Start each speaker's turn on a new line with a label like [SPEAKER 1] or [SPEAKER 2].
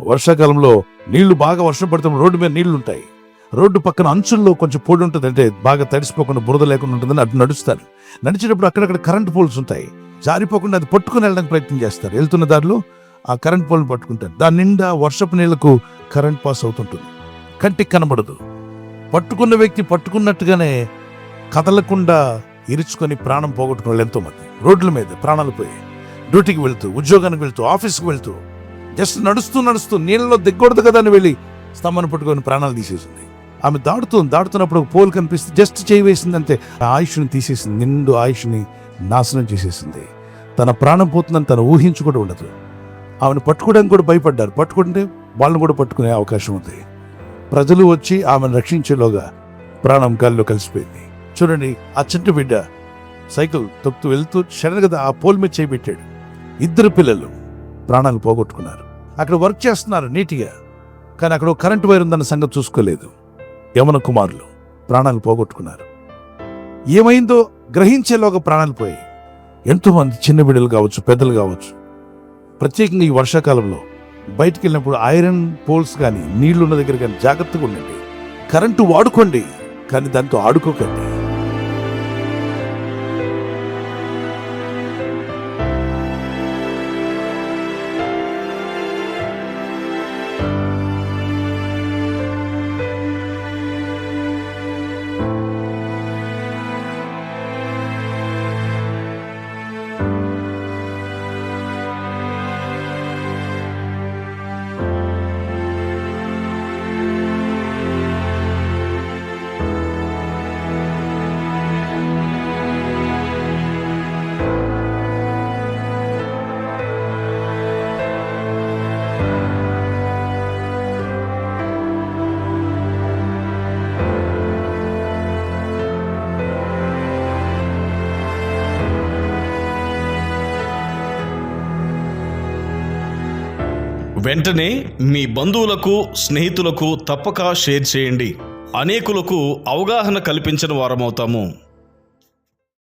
[SPEAKER 1] వర్షాకాలంలో నీళ్లు బాగా వర్షం పడుతున్న రోడ్డు మీద నీళ్లు ఉంటాయి. రోడ్డు పక్కన అంచుల్లో కొంచెం పొడి ఉంటుంది, అంటే బాగా తడిసిపోకుండా బురద లేకుండా ఉంటుందని అటు నడుస్తారు. నడిచేటప్పుడు అక్కడక్కడ కరెంట్ పోల్స్ ఉంటాయి. జారిపోకుండా అది పట్టుకుని వెళ్ళడానికి ప్రయత్నం చేస్తారు. వెళ్తున్న దారిలో ఆ కరెంట్ పోల్ని పట్టుకుంటారు. దాని నిండా వర్షపు నీళ్లకు కరెంట్ పాస్ అవుతుంటుంది. కంటికి కనబడదు. పట్టుకున్న వ్యక్తి పట్టుకున్నట్టుగానే కదలకుండా ఇరుచుకొని ప్రాణం పోగొట్టుకున్న వాళ్ళు ఎంతోమంది రోడ్ల మీద ప్రాణాలు పోయి, డ్యూటీకి వెళ్తూ, ఉద్యోగానికి వెళ్తూ, ఆఫీస్కి వెళ్తూ, జస్ట్ నడుస్తూ నీళ్ళలో దిగకూడదు కదా అని వెళ్ళి స్తంభాన్ని పట్టుకొని ప్రాణాలు తీసేసింది. ఆమె దాడుతున్నప్పుడు ఒక పోల్ కనిపిస్తే జస్ట్ చేయి వేసింది అంతే, ఆ ఆయుష్ని తీసేసింది. నిండు ఆయుష్ని నాశనం చేసేసింది. తన ప్రాణం పోతుందని తను ఊహించి కూడా ఉండదు. ఆమెను పట్టుకోవడానికి కూడా భయపడ్డారు. పట్టుకుంటే వాళ్ళని కూడా పట్టుకునే అవకాశం ఉంది. ప్రజలు వచ్చి ఆమెను రక్షించేలోగా ప్రాణం గాల్లో కలిసిపోయింది. చూడండి, ఆ చిన్న బిడ్డ సైకిల్ తొక్కుతూ వెళ్తూ సడన్గా ఆ పోల్ మీద చేయిబెట్టాడు. 2 పిల్లలు ప్రాణాలు పోగొట్టుకున్నారు. అక్కడ వర్క్ చేస్తున్నారు నీట్గా, కానీ అక్కడ కరెంటు వైర్ ఉందన్న సంగతి చూసుకోలేదు. యవన కుమారులు ప్రాణాలు పోగొట్టుకున్నారు. ఏమైందో గ్రహించేలోగా ప్రాణాలు పోయాయి. ఎంతోమంది చిన్న బిడ్డలు కావచ్చు, పెద్దలు కావచ్చు, ప్రత్యేకంగా ఈ వర్షాకాలంలో బయటికి వెళ్ళినప్పుడు ఐరన్ పోల్స్ కానీ నీళ్లు ఉన్న దగ్గర కానీ జాగ్రత్తగా ఉండండి. కరెంటు వాడుకోండి, కానీ దాంతో ఆడుకోకండి.
[SPEAKER 2] వెంటనే మీ బంధువులకు, స్నేహితులకు తప్పక షేర్ చేయండి. అనేకులకు అవగాహన కల్పించిన వారమవుతాము.